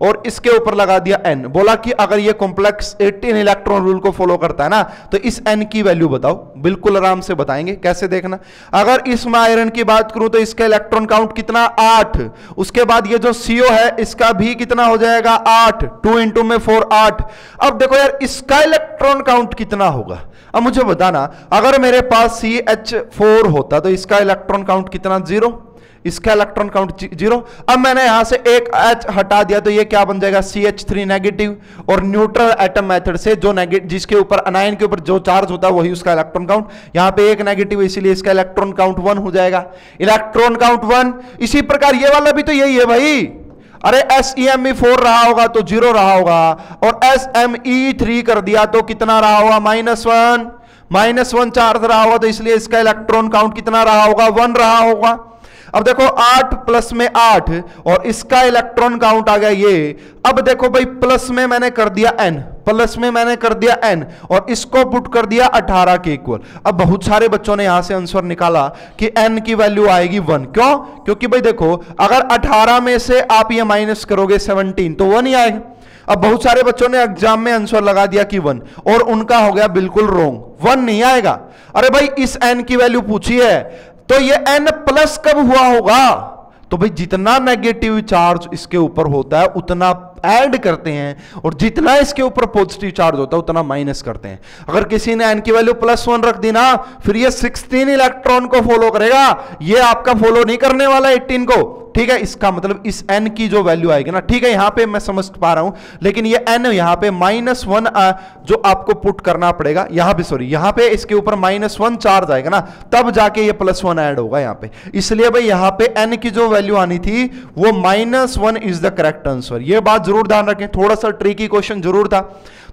और इसके ऊपर लगा दिया N। बोला कि अगर ये कॉम्प्लेक्स 18 इलेक्ट्रॉन रूल को फॉलो करता है ना, तो इस N की वैल्यू बताओ। बिल्कुल आराम से बताएंगे, कैसे देखना। अगर इसमें आयरन की बात करूं तो इसका इलेक्ट्रॉन काउंट कितना? 8। उसके बाद ये जो CO है इसका भी कितना हो जाएगा? 8। 2 × में 4 8। अब देखो यार इसका इलेक्ट्रॉन काउंट कितना होगा? अब मुझे बताना, अगर मेरे पास CH4 होता तो इसका इलेक्ट्रॉन काउंट कितना? 0। इसका इलेक्ट्रॉन काउंट 0। अब मैंने यहां से एक H हटा दिया तो ये क्या बन जाएगा? CH3 negative. और न्यूट्रल एटम मेथड से जो नेगेटिव, जिसके ऊपर अनायन के ऊपर जो चार्ज होता है वही उसका इलेक्ट्रॉन काउंट। यहां पे एक नेगेटिव, इसीलिए इसका इलेक्ट्रॉन काउंट 1 हो जाएगा। Electron count 1। इसी प्रकार ये वाला भी तो यही है भाई। अरे SeMe4 रहा होगा तो 0 रहा होगा, और SMe3 कर दिया तो कितना रहा होगा? -1 चार्ज रहा होगा, तो इसलिए इसका इलेक्ट्रॉन काउंट कितना रहा होगा? 1 रहा होगा। अब देखो 8 प्लस में 8 और इसका इलेक्ट्रॉन काउंट आ गया ये। अब देखो भाई प्लस में मैंने कर दिया n, प्लस में मैंने कर दिया n और इसको पुट कर दिया 18 के इक्वल। अब बहुत सारे बच्चों ने यहां से आंसर निकाला कि n की वैल्यू आएगी 1। क्यों? क्योंकि भाई देखो अगर 18 में से आप ये माइनस करोगे 17 तो 1 ही आएगा। अब बहुत सारे बच्चों ने एग्जाम में आंसर लगा दिया कि 1, और उनका हो गया बिल्कुल रॉन्ग, 1 नहीं आएगा। अरे भाई इस n की वैल्यू पूछी है तो ये n प्लस कब हुआ होगा? तो भाई जितना नेगेटिव चार्ज इसके ऊपर होता है उतना ऐड करते हैं, और जितना इसके ऊपर पॉजिटिव चार्ज होता है उतना माइनस करते हैं। अगर किसी ने n की वैल्यू +1 रख दी ना, फिर ये 16 इलेक्ट्रॉन को फॉलो करेगा, ये आपका फॉलो नहीं करने वाला 18 को। ठीक है, इसका मतलब इस n की जो वैल्यू आएगी ना, ठीक है यहां पे मैं समझ पा रहा हूं, लेकिन ये n यहां पे -1 जो आपको पुट करना पड़ेगा यहां पे, सॉरी यहां पे इसके ऊपर -1 चार्ज आएगा ना, तब जाके ये +1 ऐड होगा यहां पे। इसलिए भाई यहां पे n की जो वैल्यू आनी थी वो -1 इज द करेक्ट आंसर। ये बात जरूर ध्यान रखें, थोड़ा सा ट्रिकी क्वेश्चन जरूर था।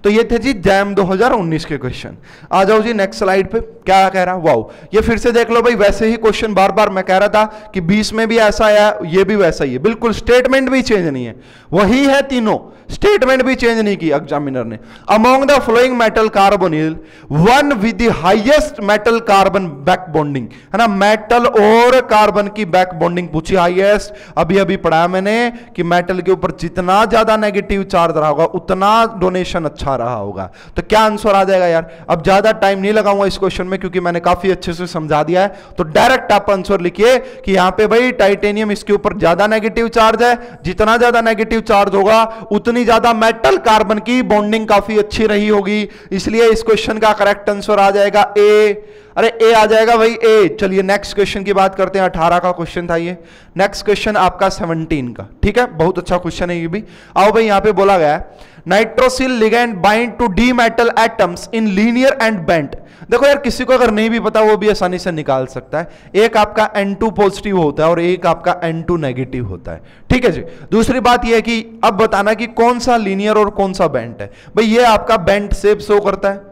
तो ये थे जी जैम 2019 के क्वेश्चन। आ जाओ जी नेक्स्ट स्लाइड पे, क्या कह रहा है? वाओ, ये फिर से देख लो भाई, वैसे ही क्वेश्चन बार बार मैं कह रहा था कि 20 में भी ऐसा आया, ये भी वैसा ही है, बिल्कुल स्टेटमेंट भी चेंज नहीं है, वही है तीनों, स्टेटमेंट भी चेंज नहीं की एग्जामिनर ने। Among the flowing metal carbonyl one with the highest metal carbon back bonding, है ना, मेटल और कार्बन की बैक बॉन्डिंग पूछी हाईएस्ट। अभी अभी पढ़ाया मैंने कि मेटल के ऊपर जितना ज्यादा नेगेटिव चार्ज रहा होगा उतना डोनेशन अच्छा रहा होगा। तो क्या आंसर आ जाएगा यार? अब ज्यादा टाइम नहीं लगाऊंगा इस क्वेश्चन में क्योंकि मैंने काफी अच्छे से समझा दिया है। तो डायरेक्ट आप आंसर लिखिए कि यहां पे भाई टाइटेनियम इसके ऊपर ज्यादा नेगेटिव चार्ज है, जितना ज्यादा नेगेटिव चार्ज होगा उतनी ज्यादा मेटल कार्बन की बॉन्डिंग काफी अच्छी रही होगी, इसलिए इस क्वेश्चन का करेक्ट आंसर आ जाएगा ए। अरे ए आ जाएगा भाई ए। चलिए नेक्स्ट क्वेश्चन की बात करते हैं। 18 का क्वेश्चन था ये। नेक्स्ट क्वेश्चन आपका 17 का, ठीक है, बहुत अच्छा क्वेश्चन है ये भी। आओ भाई, यहां पे बोला गया है nitrosyl ligand bind to the metal atoms in linear and bent. देखो यार, किसी को अगर नहीं भी पता वो भी आसानी से निकाल सकता है। एक आपका N2 पॉजिटिव होता है और एक आपका N2 नेगेटिव होता है, ठीक है जी। दूसरी बात यह है कि अब बताना कि कौन सा लीनियर और कौन सा बेंट है। भाई ये आपका बेंट शेप शो करता है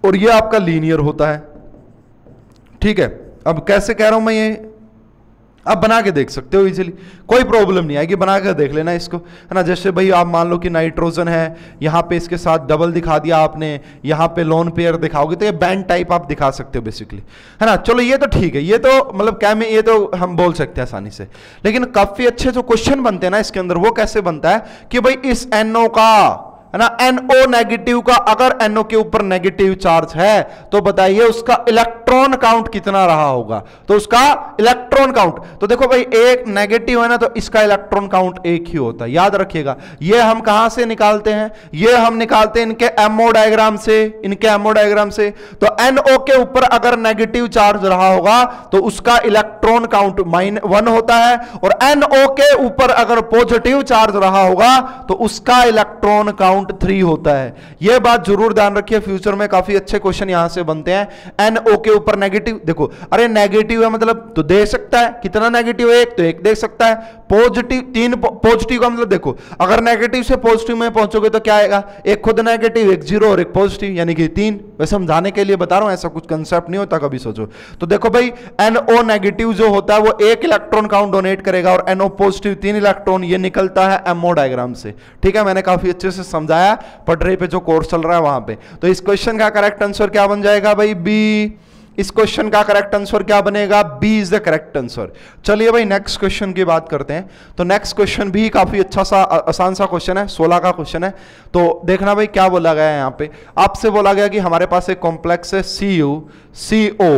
और ये आपका लीनियर होता है, ठीक है। अब कैसे कह रहा हूं मैं ये, आप बना के देख सकते हो इजीली, कोई प्रॉब्लम नहीं आएगी, बना के देख लेना इसको, है ना। जैसे भाई आप मान लो कि नाइट्रोजन है, यहां पे इसके साथ डबल दिखा दिया आपने, यहां पे लोन पेयर दिखाओगे तो ये बैंड टाइप आप दिखा सकते हो बेसिकली, है ना। चलो ये तो ठीक है, ये तो मतलब क्या में ये तो हम बोल सकते हैं आसानी से। लेकिन काफी अच्छे जो क्वेश्चन बनते हैं ना इसके अंदर, वो कैसे बनता है कि भाई इस NO का, है ना, NO नेगेटिव का अगर NO के ऊपर नेगेटिव चार्ज है तो बताइए उसका इलेक्ट्रॉन काउंट कितना रहा होगा। तो उसका इलेक्ट्रॉन काउंट, तो देखो भाई एक नेगेटिव है ना तो इसका इलेक्ट्रॉन काउंट एक ही होता है, याद रखिएगा। ये हम कहां से निकालते हैं? ये हम निकालते हैं इनके MO डायग्राम से, इनके MO डायग्राम से। तो NO के ऊपर अगर नेगेटिव चार्ज रहा होगा तो उसका इलेक्ट्रॉन काउंट -1 होता है, और NO के ऊपर अगर पॉजिटिव चार्ज रहा होगा तो उसका इलेक्ट्रॉन काउंट 3 होता है। यह बात जरूर ध्यान रखिए, फ्यूचर में काफी अच्छे क्वेश्चन यहां से बनते हैं। NO के ऊपर नेगेटिव, देखो अरे नेगेटिव है मतलब तो दे सकता है, कितना नेगेटिव है? एक, तो एक दे सकता है। पॉजिटिव 3 पॉजिटिव का मतलब देखो अगर नेगेटिव से पॉजिटिव में पहुंचोगे तो क्या आएगा? एक खुद नेगेटिव, एक 0 और एक पॉजिटिव, यानी कि 3। वैसे समझाने के लिए बता रहा हूं, ऐसा कुछ कंसेप्ट नहीं होता, कभी सोचो। तो देखो भाई NO नेगेटिव जो होता है वो 1 इलेक्ट्रॉन काउंट डोनेट करेगा और NO पॉजिटिव 3 इलेक्ट्रॉन, ये निकलता है MO डायग्राम से, ठीक है। मैंने काफी अच्छे से समझाया पटरे पे जो कोर्स चल रहा है वहां पे। तो इस क्वेश्चन का करेक्ट आंसर क्या बन जाएगा भाई? बी। इस क्वेश्चन का करेक्ट आंसर क्या बनेगा? B is the correct answer. चलिए भाई नेक्स्ट क्वेश्चन की बात करते हैं। तो नेक्स्ट क्वेश्चन भी काफी अच्छा सा आसान सा क्वेश्चन है, 16 का क्वेश्चन है। तो देखना भाई क्या बोला गया है यहाँ पे। आपसे बोला गया कि हमारे पास एक कॉम्प्लेक्स है Cu CO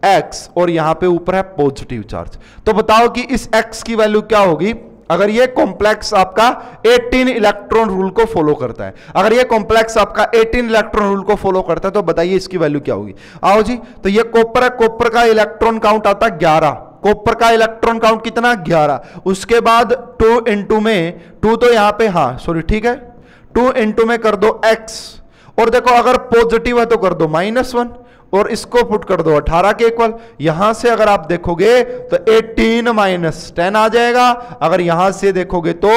X और यहां पे ऊपर है पॉजिटिव चार्ज। तो बताओ कि इस X की वैल्यू क्या होगी अगर ये कॉम्प्लेक्स आपका 18 इलेक्ट्रॉन रूल को फॉलो करता है। अगर ये कॉम्प्लेक्स आपका 18 इलेक्ट्रॉन रूल को फॉलो करता है तो बताइए इसकी वैल्यू क्या होगी। आओ जी, तो ये कॉपर है, कॉपर का इलेक्ट्रॉन काउंट आता है 11। कॉपर का इलेक्ट्रॉन काउंट कितना? 11। उसके बाद 2 इंटू में 2 तो यहां पे, हाँ सॉरी ठीक है, 2 इंटू में कर दो X, और देखो अगर पॉजिटिव है तो कर दो -1 और इसको पुट कर दो 18 के इक्वल। यहां से अगर आप देखोगे तो 18 - 10 आ जाएगा। अगर यहां से देखोगे तो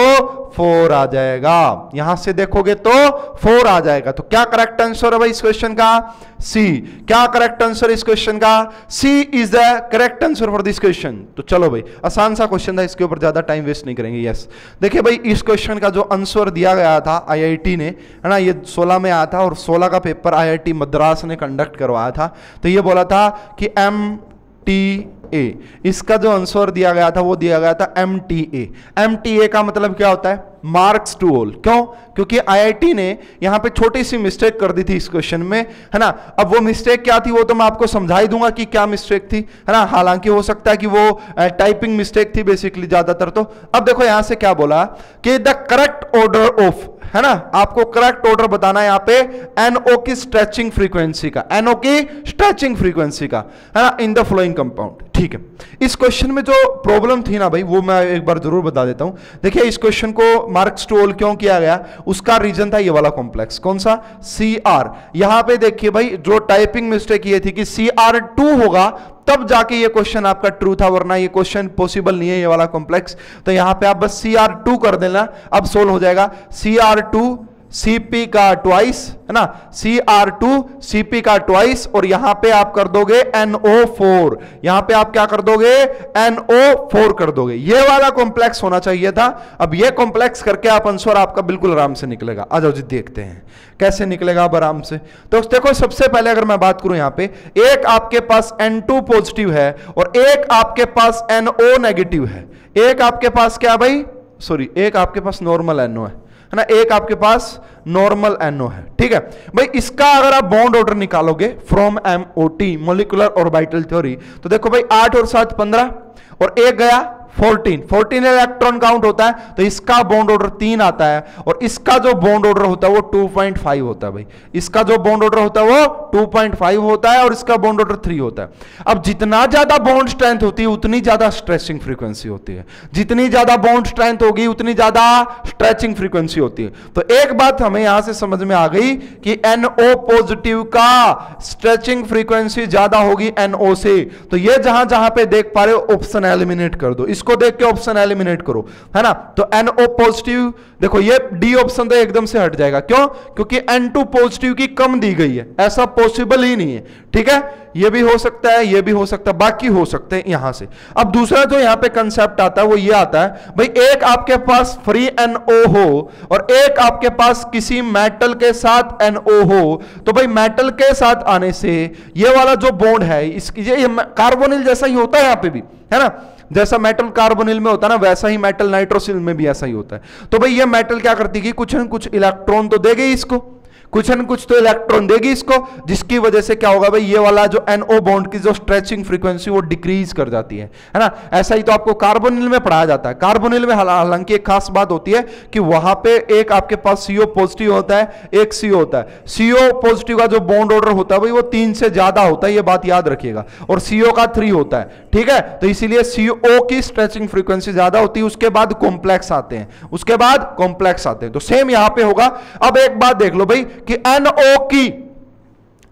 4 आ जाएगा, यहां से देखोगे तो 4 आ जाएगा। तो क्या करेक्ट आंसर है भाई इस क्वेश्चन का? सी। क्या करेक्ट आंसर इस क्वेश्चन का? C is the correct answer for this question. तो चलो भाई, आसान सा क्वेश्चन था, इसके ऊपर ज्यादा टाइम वेस्ट नहीं करेंगे। यस, देखिए भाई इस क्वेश्चन का जो आंसर दिया गया था IIT ने, है ना, ये 16 में आया था और 16 का पेपर IIT मद्रास ने कंडक्ट करवाया था। तो ये बोला था कि MTA, इसका जो आंसर दिया गया था वो दिया गया था MTA। MTA का मतलब क्या होता है? Marks to all. क्यों? क्योंकि IIT ने यहां पे छोटी सी मिस्टेक कर दी थी इस क्वेश्चन में, है ना। अब वो मिस्टेक क्या थी वो तो मैं आपको समझा ही दूंगा कि क्या मिस्टेक थी, है ना। हालांकि हो सकता है कि वो टाइपिंग मिस्टेक थी बेसिकली ज्यादातर। तो अब देखो यहां से क्या बोला कि द करेक्ट ऑर्डर ऑफ, है ना, आपको करेक्ट ऑर्डर बताना है यहाँ पे NO की स्ट्रेचिंग फ्रीक्वेंसी का, NO की स्ट्रेचिंग फ्रीक्वेंसी का, है ना, इन द फ्लोइंग कंपाउंड। ठीक है, इस क्वेश्चन में जो प्रॉब्लम थी ना भाई वो मैं एक बार जरूर बता देता हूं। देखिए इस क्वेश्चन को मार्क्स टू ऑल क्यों किया गया, उसका रीजन था ये वाला कॉम्प्लेक्स। कौन सा? CR। यहां पे देखिए भाई जो टाइपिंग मिस्टेक ये थी कि CR2 होगा तब जाके ये क्वेश्चन आपका ट्रू था, वरना ये क्वेश्चन पॉसिबल नहीं है ये वाला कॉम्प्लेक्स। तो यहां पे आप बस CR2 कर देना, अब सोल्व हो जाएगा। CR2 Cp का ट्वाइस, है ना, Cr2 Cp का ट्वाइस, और यहां पे आप कर दोगे NO4, यहां पे आप क्या कर दोगे, NO4 कर दोगे। ये वाला कॉम्प्लेक्स होना चाहिए था। अब ये कॉम्प्लेक्स करके आप आंसर आपका बिल्कुल आराम से निकलेगा। आ जाओ जी देखते हैं कैसे निकलेगा अब आराम से। तो देखो सबसे पहले अगर मैं बात करूं, यहां पे एक आपके पास N2 पॉजिटिव है और एक आपके पास NO नेगेटिव है। एक आपके पास क्या भाई, सॉरी, एक आपके पास नॉर्मल NO है ना, एक आपके पास नॉर्मल NO है। ठीक है भाई, इसका अगर आप बॉन्ड ऑर्डर निकालोगे from MOT, molecular orbital theory, तो देखो भाई 8 और 7 15 और एक गया 14 इलेक्ट्रॉन काउंट होता है, तो इसका बॉन्ड ऑर्डर 3 आता है और इसका जो बॉन्ड ऑर्डर होता है वो 2.5 होता है भाई। इसका जो बॉन्ड ऑर्डर होता है वो 2.5 होता है और इसका बॉन्ड ऑर्डर 3 होता है। अब जितना ज्यादा बॉन्ड स्ट्रेंथ होती है उतनी ज्यादा स्ट्रेचिंग फ्रीक्वेंसी होती है, जितनी ज्यादा बॉन्ड स्ट्रेंथ होगी उतनी ज्यादा स्ट्रेचिंग फ्रीक्वेंसी होती है। तो एक बात हमें यहां से समझ में आ गई कि NO पॉजिटिव का स्ट्रेचिंग फ्रीक्वेंसी ज्यादा होगी NO से। तो ये जहां जहां पे देख पा रहे हो ऑप्शन एलिमिनेट कर दो, इसको देख के ऑप्शन एलिमिनेट करो, है ना। तो NO पॉजिटिव, देखो ये डी ऑप्शन तो एकदम से हट जाएगा, क्यों, क्योंकि N2 पॉजिटिव की कम दी गई है, ऐसा पॉसिबल ही नहीं है। ठीक है, ये भी हो सकता है, ये भी हो सकता है, बाकी हो सकते हैं यहां से। अब दूसरा जो यहां पे कंसेप्ट आता है वो ये आता है भाई, एक आपके पास फ्री NO हो और एक आपके पास किसी मेटल के साथ NO हो, तो भाई मेटल के साथ आने से ये वाला जो बॉन्ड है ये कार्बोनिल जैसा ही होता है यहां पे भी, है ना। जैसा मेटल कार्बोनिल में होता है ना, वैसा ही मेटल नाइट्रोसिल में भी ऐसा ही होता है। तो भाई ये मेटल क्या करती है कि कुछ न कुछ इलेक्ट्रॉन तो देगी इसको, कुछ न कुछ तो इलेक्ट्रॉन देगी इसको, जिसकी वजह से क्या होगा भाई, ये वाला जो NO बॉन्ड की जो स्ट्रेचिंग फ्रीक्वेंसी वो डिक्रीज कर जाती है ना। ऐसा ही तो आपको कार्बोनिल में पढ़ाया जाता है। कार्बोनिल में हालांकि एक खास बात होती है कि वहां पे एक आपके पास CO पॉजिटिव होता है, एक CO होता है। CO पॉजिटिव का जो बॉन्ड ऑर्डर होता है भाई वो 3 से ज्यादा होता है, ये बात याद रखिएगा, और CO का 3 होता है। ठीक है, तो इसीलिए CO की स्ट्रेचिंग फ्रीक्वेंसी ज्यादा होती है, उसके बाद कॉम्प्लेक्स आते हैं, उसके बाद कॉम्प्लेक्स आते हैं। तो सेम यहां पे होगा। अब एक बात देख लो भाई कि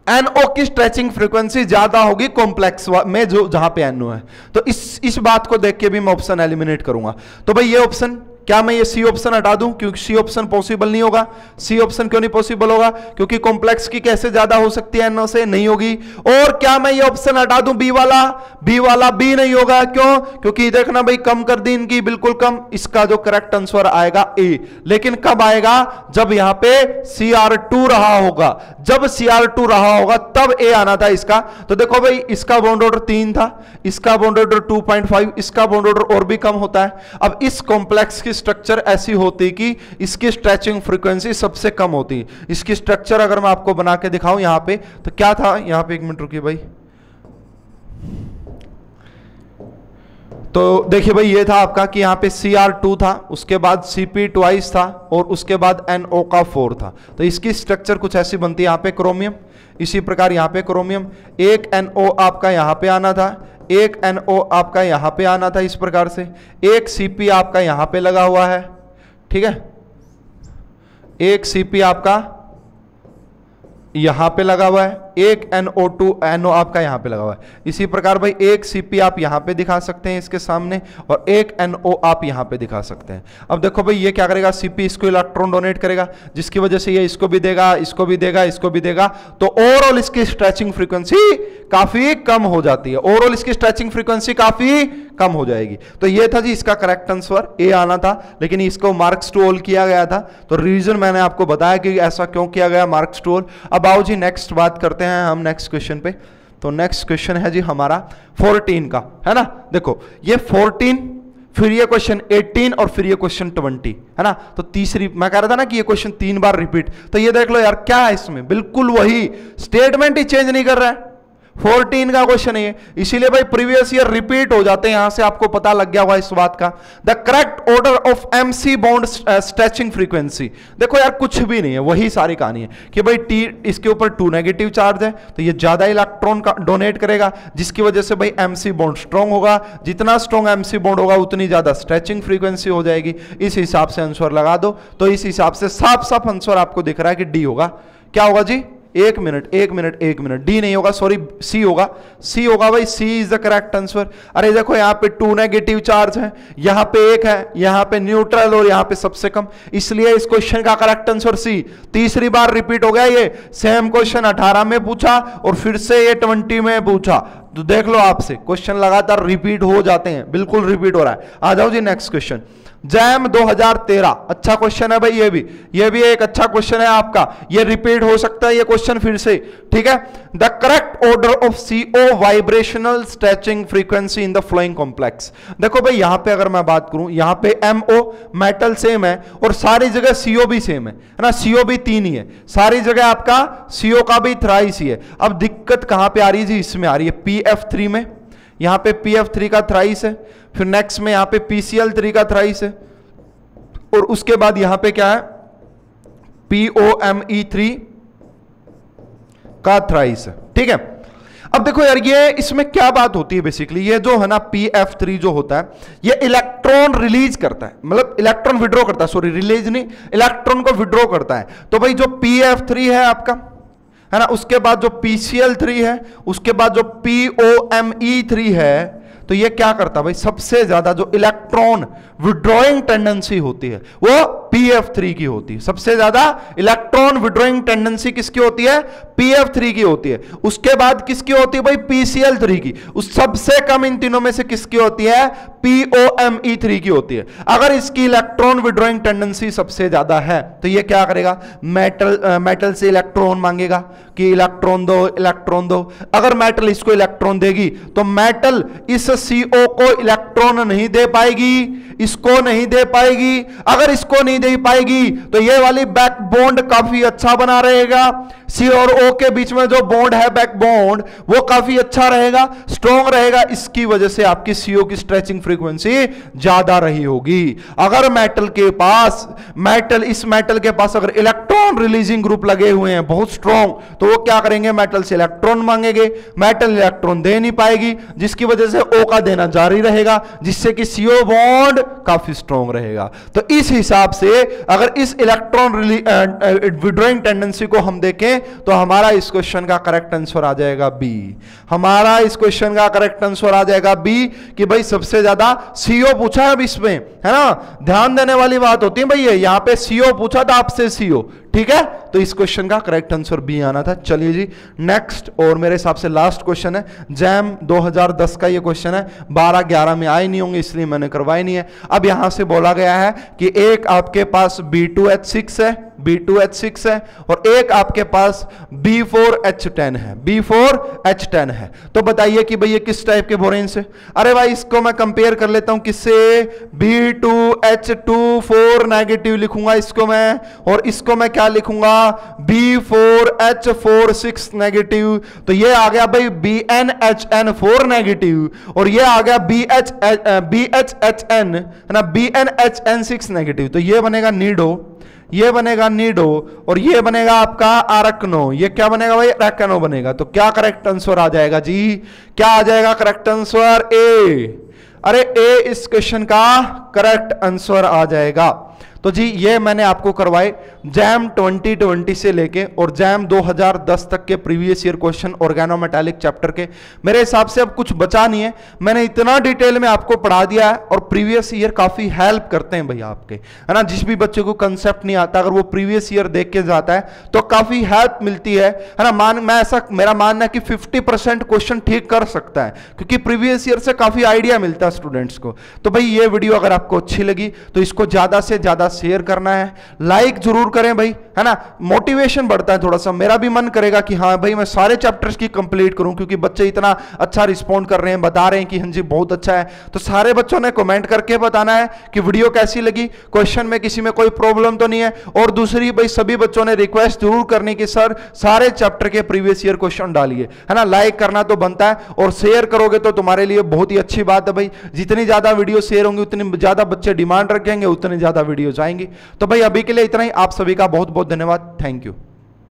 NO की स्ट्रेचिंग फ्रीक्वेंसी ज्यादा होगी कॉम्प्लेक्स में जो जहां पे NO है। तो इस बात को देख के भी मैं ऑप्शन एलिमिनेट करूंगा। तो भाई ये ऑप्शन, क्या मैं ये C ऑप्शन हटा दूं, क्योंकि C ऑप्शन पॉसिबल नहीं होगा। C ऑप्शन क्यों नहीं पॉसिबल होगा, क्योंकि कॉम्प्लेक्स की कैसे ज्यादा हो सकती है NO से, नहीं होगी। और क्या मैं ये ऑप्शन हटा दूं B वाला B नहीं होगा, क्यों, क्योंकि देखना भाई कम कर दी इनकी, बिल्कुल कम। इसका जो करेक्ट आंसर आएगा A, लेकिन कब आएगा, जब यहां पे Cr2 रहा होगा, जब Cr2 रहा होगा तब A आना था इसका। तो देखो भाई इसका बॉन्ड ऑर्डर 3 था, इसका बॉन्ड ऑर्डर 2.5, इसका बॉन्ड ऑर्डर और भी कम होता है। अब इस कॉम्प्लेक्स की स्ट्रक्चर ऐसी होती है कि इसकी स्ट्रेचिंग फ्रीक्वेंसी सबसे कम होती है। इसकी स्ट्रक्चर अगर मैं आपको बना के दिखाऊं यहां पे, तो क्या था यहां पे, एक मिनट रुकिए भाई। तो देखिए भाई ये था आपका कि यहां पे Cr2 था, उसके बाद Cp ट्वाइस था और उसके बाद NO का 4 था। तो इसकी स्ट्रक्चर कुछ ऐसी बनती है, यहां पे क्रोमियम, इसी प्रकार यहां पे क्रोमियम, एक NO आपका यहां पे आना था, एक NO आपका यहां पे आना था इस प्रकार से, एक Cp आपका यहां पे लगा हुआ है। ठीक है, एक Cp आपका यहां पे लगा हुआ है, एक NO आपका यहां पे लगा हुआ है। इसी प्रकार भाई एक Cp आप यहां पे दिखा सकते हैं इसके सामने, और एक NO आप यहां पे दिखा सकते हैं। अब देखो भाई ये क्या करेगा, Cp इसको इलेक्ट्रॉन डोनेट करेगा, जिसकी वजह से ये इसको भी देगा, इसको भी देगा, इसको भी देगा। तो ओवरऑल इसकी स्ट्रेचिंग फ्रीक्वेंसी काफी कम हो जाती है, ओवरऑल इसकी स्ट्रेचिंग फ्रीक्वेंसी काफी कम हो जाएगी। तो ये था जी इसका करेक्ट आंसर, A आना था, लेकिन इसको मार्क्स टू ऑल किया गया था। तो रीजन मैंने आपको बताया कि ऐसा क्यों किया गया, मार्क्स टू ऑल। अब आओ जी नेक्स्ट बात करते हैं हम नेक्स्ट क्वेश्चन पे। तो नेक्स्ट क्वेश्चन है जी हमारा 14 का, है ना। देखो ये 14, फिर ये क्वेश्चन 18 और फिर ये क्वेश्चन 20, है ना। तो तीसरी, मैं कह रहा था ना कि ये क्वेश्चन 3 बार रिपीट, तो ये देख लो यार क्या है इसमें, बिल्कुल वही स्टेटमेंट ही चेंज नहीं कर रहा है। 14 का क्वेश्चन है, इसीलिए भाई प्रीवियस ईयर रिपीट हो जाते हैं, यहां से आपको पता लग गया होगा इस बात का। The correct order of MC bond stretching frequency, देखो यार कुछ भी नहीं है, वही सारी कहानी है कि भाई T इसके ऊपर 2 नेगेटिव चार्ज है, तो ये ज्यादा इलेक्ट्रॉन का डोनेट करेगा, जिसकी वजह से भाई MC बॉन्ड स्ट्रॉन्ग होगा। जितना स्ट्रॉन्ग MC बॉन्ड होगा उतनी ज्यादा स्ट्रेचिंग फ्रीक्वेंसी हो जाएगी। इस हिसाब से आंसर लगा दो। तो इस हिसाब से साफ साफ आंसर आपको दिख रहा है कि D होगा। क्या होगा जी, एक मिनट, डी नहीं होगा, सॉरी सी होगा, सी होगा भाई, सी इज द करेक्ट आंसर। अरे देखो यहाँ पे 2 नेगेटिव चार्ज है, यहाँ पे 1 है, यहाँ पे न्यूट्रल और यहाँ पे सबसे कम, इसलिए इस क्वेश्चन का करेक्ट आंसर सी। तीसरी बार रिपीट हो गया ये, सेम क्वेश्चन 18 में पूछा और फिर से ये 20 में पूछा, तो देख लो आपसे क्वेश्चन लगातार रिपीट हो जाते हैं, बिल्कुल रिपीट हो रहा है। आ जाओ जी नेक्स्ट क्वेश्चन, जैम 2013, अच्छा क्वेश्चन है भाई, ये भी एक अच्छा क्वेश्चन है आपका, ये रिपीट हो सकता है ये क्वेश्चन फिर से, ठीक है। The correct order of CO vibrational stretching frequency in the flowing complex. देखो भाई यहां पे अगर मैं बात करूं, यहां पे MO मेटल सेम है और सारी जगह CO भी सेम है ना, CO भी 3 ही है, सारी जगह आपका CO का भी थ्राइस ही है। अब दिक्कत कहां पे आ रही है जी, इसमें आ रही है PF3 में, यहां पे PF3 का थ्राइस है, फिर नेक्स्ट में यहां पे PCl3 का थ्राइस है, और उसके बाद यहां पे क्या है POMe3 का थ्राइस है, ठीक है। अब देखो यार ये इसमें क्या बात होती है बेसिकली, ये जो है ना PF3 जो होता है ये इलेक्ट्रॉन रिलीज करता है, मतलब इलेक्ट्रॉन विड्रॉ करता है, सॉरी रिलीज नहीं, इलेक्ट्रॉन को विड्रॉ करता है। तो भाई जो PF3 है आपका, है ना, उसके बाद जो PCl3 है, उसके बाद जो POMe3 है, तो ये क्या करता है भाई, सबसे ज्यादा जो इलेक्ट्रॉन विड्रॉइंग टेंडेंसी होती है वो PF3 की होती है, सबसे ज्यादा इलेक्ट्रॉन विड्रॉइंग टेंडेंसी किसकी होती है, PF3 की होती है। उसके बाद किसकी होती है भाई, PCl3 की। उस सबसे कम इन तीनों में से किसकी होती है, POMe3 की होती है। अगर इसकी इलेक्ट्रॉन विड्रॉइंग टेंडेंसी सबसे ज्यादा है तो ये क्या करेगा, मेटल से इलेक्ट्रॉन मांगेगा कि इलेक्ट्रॉन दो, इलेक्ट्रॉन दो। अगर मेटल इसको इलेक्ट्रॉन देगी तो मेटल इस CO को इलेक्ट्रॉन नहीं दे पाएगी, इसको नहीं दे पाएगी। अगर इसको नहीं दे पाएगी तो ये वाली बैक बॉन्ड काफी अच्छा बना रहेगा, C और O के बीच में जो बॉन्ड है बैक बॉन्ड वो काफी अच्छा रहेगा, स्ट्रॉन्ग रहेगा। इसकी वजह से आपकी CO की स्ट्रेचिंग फ्रीक्वेंसी ज्यादा रही होगी। अगर मेटल के पास इस मेटल के पास अगर इलेक्ट्रॉन रिलीजिंग ग्रुप लगे हुए हैं बहुत स्ट्रॉन्ग, तो वो क्या करेंगे, मेटल से इलेक्ट्रॉन मांगेंगे, मेटल इलेक्ट्रॉन दे नहीं पाएगी, जिसकी वजह से O का देना जारी रहेगा, जिससे कि CO बॉन्ड काफी स्ट्रॉन्ग रहेगा। तो इस हिसाब से अगर इस इलेक्ट्रॉन विड्रॉइंग टेंडेंसी को हम देखें तो हमारा इस क्वेश्चन का करेक्ट आंसर आ जाएगा बी। हमारा इस क्वेश्चन का करेक्ट आंसर आ जाएगा बी कि भाई सबसे ज्यादा CO पूछा है अब इसमें, है ना, ध्यान देने वाली बात होती है भाई, यहां पे CO पूछा था आपसे CO, ठीक है। तो इस क्वेश्चन का करेक्ट आंसर बी आना था। चलिए जी नेक्स्ट और मेरे हिसाब से लास्ट क्वेश्चन है, जैम 2010 का ये क्वेश्चन है, 12-11 में आए नहीं होंगे इसलिए मैंने करवाई नहीं है। अब यहां से बोला गया है कि एक आपके पास B2H6 है और एक आपके पास B4H10 है। तो बताइए कि भाई ये किस टाइप के बोरेन से। अरे भाई इसको मैं कंपेयर कर लेता हूं किससे, B2H24 नेगेटिव लिखूंगा इसको मैं, और इसको मैं क्या लिखूंगा, B4H46 नेगेटिव। तो ये आ गया भाई BnHN4 नेगेटिव, और ये आ गया BHHN है ना, BnHN6 नेगेटिव। तो ये बनेगा नीडो, और ये बनेगा आपका आरकनो। ये क्या बनेगा भाई, रैकनो बनेगा। तो क्या करेक्ट आंसर आ जाएगा जी, क्या आ जाएगा करेक्ट आंसर, ए। अरे ए इस क्वेश्चन का करेक्ट आंसर आ जाएगा। तो जी ये मैंने आपको करवाए जैम 2020 से लेके और जैम 2010 तक के previous year question organometallic chapter के। मेरे हिसाब से अब कुछ बचा नहीं है, मैंने इतना डिटेल में आपको पढ़ा दिया है, और प्रीवियस ईयर काफी हेल्प करते हैं भैया आपके, है ना। जिस भी बच्चे को कंसेप्ट नहीं आता अगर वो प्रीवियस ईयर देख के जाता है तो काफी हेल्प मिलती है ना। मेरा मानना है कि 50% क्वेश्चन ठीक कर सकता है, क्योंकि प्रीवियस ईयर से काफी आइडिया मिलता है स्टूडेंट्स को। तो भाई ये वीडियो अगर आपको अच्छी लगी तो इसको ज्यादा से ज्यादा शेयर करना है, लाइक जरूर करें भाई, है ना। मोटिवेशन बढ़ता है थोड़ा सा, मेरा भी मन करेगा कि हाँ भाई मैं सारे चैप्टर्स की कंप्लीट करूं, क्योंकि बच्चे इतना अच्छा रिस्पॉन्ड कर रहे हैं, बता रहे हैं कि हाँ जी बहुत अच्छा है। तो सारे बच्चों ने कमेंट करके बताना है कि वीडियो कैसी लगी, क्वेश्चन में किसी में कोई प्रॉब्लम तो नहीं है। और दूसरी भाई सभी बच्चों ने रिक्वेस्ट जरूर करनी कि सर सारे चैप्टर के प्रीवियस ईयर क्वेश्चन डालिए, है ना। लाइक करना तो बनता है, और शेयर करोगे तो तुम्हारे लिए बहुत ही अच्छी बात है भाई। जितनी ज्यादा वीडियो शेयर होंगी उतनी ज्यादा बच्चे डिमांड रखेंगे, उतनी ज्यादा वीडियो आएंगी। तो भाई अभी के लिए इतना ही, आप सभी का बहुत बहुत धन्यवाद, थैंक यू।